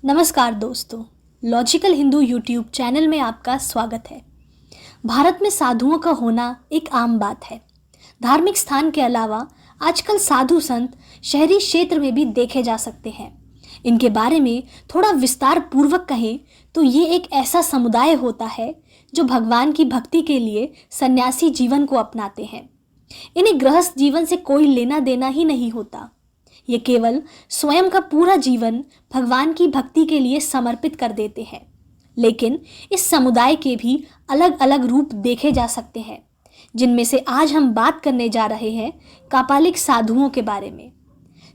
नमस्कार दोस्तों, logical Hindu YouTube channel में आपका स्वागत है। भारत में साधुओं का होना एक आम बात है। धार्मिक स्थान के अलावा आजकल साधु संत शहरी क्षेत्र में भी देखे जा सकते हैं। इनके बारे में थोड़ा विस्तार पूर्वक कहें तो ये एक ऐसा समुदाय होता है जो भगवान की भक्ति के लिए सन्यासी जीवन को अपनाते हैं। इन्हें गृहस्थ जीवन से कोई लेना देना ही नहीं होता। ये केवल स्वयं का पूरा जीवन भगवान की भक्ति के लिए समर्पित कर देते हैं। लेकिन इस समुदाय के भी अलग अलग रूप देखे जा सकते हैं, जिनमें से आज हम बात करने जा रहे हैं कापालिक साधुओं के बारे में।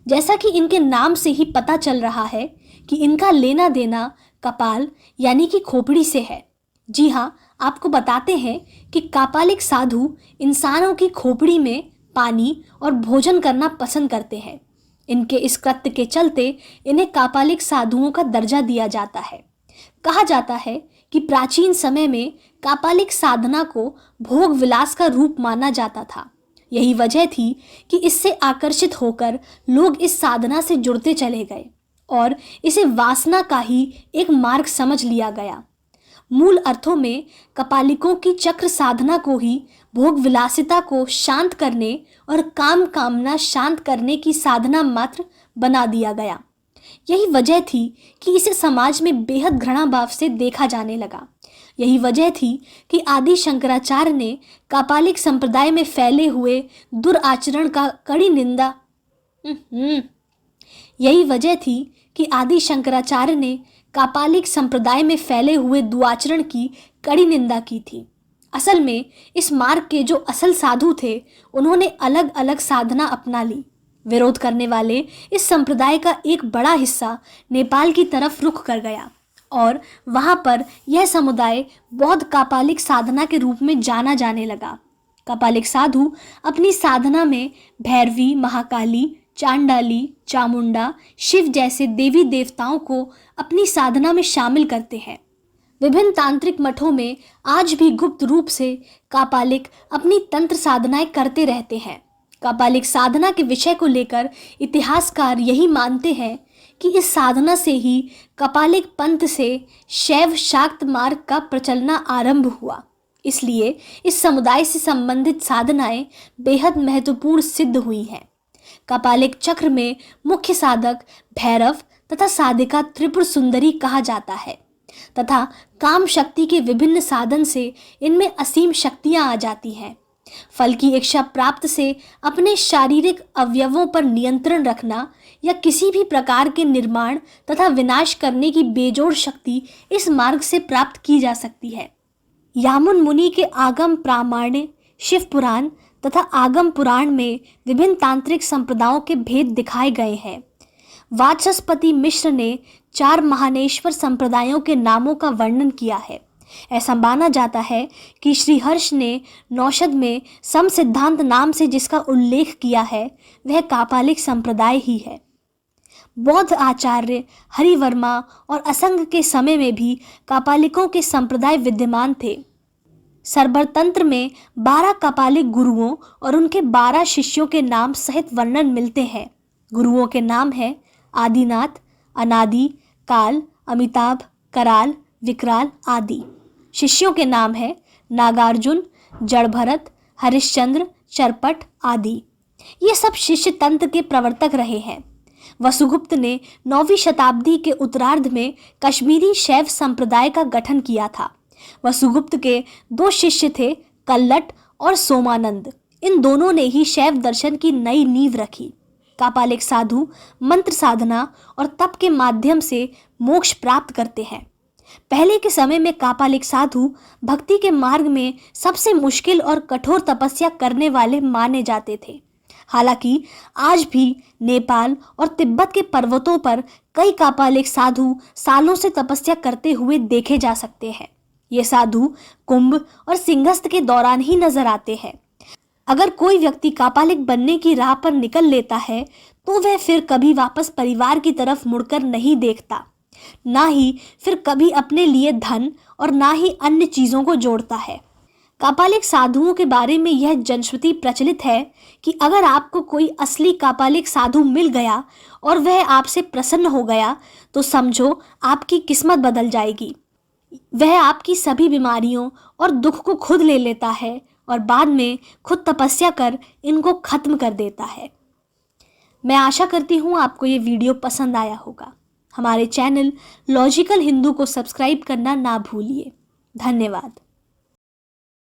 जैसा कि इनके नाम से ही पता चल रहा है कि इनका लेना देना कपाल यानी कि खोपड़ी से है। जी हाँ, आपको बताते हैं कि कापालिक साधु इंसानों की खोपड़ी में पानी और भोजन करना पसंद करते हैं। इनके इस कृत्य के चलते इन्हें कापालिक साधुओं का दर्जा दिया जाता है। कहा जाता है कि प्राचीन समय में कापालिक साधना को भोग विलास का रूप माना जाता था। यही वजह थी कि इससे आकर्षित होकर लोग इस साधना से जुड़ते चले गए और इसे वासना का ही एक मार्ग समझ लिया गया। मूल अर्थों में कपालिकों की चक्र साधना को ही भोग विलासिता को शांत करने और काम कामना शांत करने की साधना मात्र बना दिया गया। यही वजह थी कि इसे समाज में बेहद घृणा भाव से देखा जाने लगा। यही वजह थी कि आदि शंकराचार्य ने कापालिक संप्रदाय में फैले हुए दुराचरण का कड़ी निंदा यही वजह थी कि आदि शंकराचार्य ने कापालिक संप्रदाय में फैले हुए दुआचरण की कड़ी निंदा की थी। असल में इस मार्ग के जो असल साधु थे, उन्होंने अलग अलग साधना अपना ली। विरोध करने वाले इस संप्रदाय का एक बड़ा हिस्सा नेपाल की तरफ रुख कर गया और वहाँ पर यह समुदाय बौद्ध कापालिक साधना के रूप में जाना जाने लगा। कापालिक साधु अपनी साधना में भैरवी, महाकाली, चांडाली, चामुंडा, शिव जैसे देवी देवताओं को अपनी साधना में शामिल करते हैं। विभिन्न तांत्रिक मठों में आज भी गुप्त रूप से कापालिक अपनी तंत्र साधनाएं करते रहते हैं। कापालिक साधना के विषय को लेकर इतिहासकार यही मानते हैं कि इस साधना से ही कापालिक पंथ से शैव शाक्त मार्ग का प्रचलना आरंभ हुआ। इसलिए इस समुदाय से संबंधित साधनाएं बेहद महत्वपूर्ण सिद्ध हुई हैं। कापालिक चक्र में मुख्य साधक भैरव तथा साधिका त्रिपुर सुंदरी कहा जाता है तथा काम शक्ति के विभिन्न साधन से इनमें असीम शक्तियां आ जाती हैं। फल की इच्छा प्राप्त से अपने शारीरिक अवयवों पर नियंत्रण रखना या किसी भी प्रकार के निर्माण तथा विनाश करने की बेजोड़ शक्ति इस मार्ग से प्राप्त की जा सकती है। यामुन मुनि के आगम प्रामाण्य, शिव पुराण तथा आगम पुराण में विभिन्न तांत्रिक संप्रदायों के भेद दिखाए गए हैं। वाचस्पति मिश्र ने 4 महानेश्वर संप्रदायों के नामों का वर्णन किया है। ऐसा माना जाता है कि श्रीहर्ष ने नौषध में सम सिद्धांत नाम से जिसका उल्लेख किया है वह कापालिक संप्रदाय ही है। बौद्ध आचार्य हरिवर्मा और असंग के समय में भी कापालिकों के संप्रदाय विद्यमान थे। सरबर तंत्र में 12 कापालिक गुरुओं और उनके 12 शिष्यों के नाम सहित वर्णन मिलते हैं। गुरुओं के नाम हैं आदिनाथ, अनादि, काल, अमिताभ, कराल, विकराल आदि। शिष्यों के नाम हैं नागार्जुन, जड़भरत, हरिश्चंद्र, चरपट आदि। ये सब शिष्य तंत्र के प्रवर्तक रहे हैं। वसुगुप्त ने 9वीं शताब्दी के उत्तरार्ध में कश्मीरी शैव संप्रदाय का गठन किया था। वसुगुप्त के 2 शिष्य थे, कल्लट और सोमानंद। इन दोनों ने ही शैव दर्शन की नई नींव रखी। कापालिक साधु मंत्र साधना और तप के माध्यम से मोक्ष प्राप्त करते हैं। पहले के समय में कापालिक साधु भक्ति के मार्ग में सबसे मुश्किल और कठोर तपस्या करने वाले माने जाते थे। हालांकि आज भी नेपाल और तिब्बत के पर्वतों पर कई कापालिक साधु सालों से तपस्या करते हुए देखे जा सकते हैं। ये साधु कुंभ और सिंहस्थ के दौरान ही नजर आते हैं। अगर कोई व्यक्ति कापालिक बनने की राह पर निकल लेता है तो वह फिर कभी वापस परिवार की तरफ मुड़कर नहीं देखता, ना ही फिर कभी अपने लिए धन और ना ही अन्य चीज़ों को जोड़ता है। कापालिक साधुओं के बारे में यह जनश्रुति प्रचलित है कि अगर आपको कोई असली कापालिक साधु मिल गया और वह आपसे प्रसन्न हो गया तो समझो आपकी किस्मत बदल जाएगी। वह आपकी सभी बीमारियों और दुख को खुद ले लेता है और बाद में खुद तपस्या कर इनको खत्म कर देता है। मैं आशा करती हूँ आपको ये वीडियो पसंद आया होगा। हमारे चैनल लॉजिकल हिंदू को सब्सक्राइब करना ना भूलिए। धन्यवाद।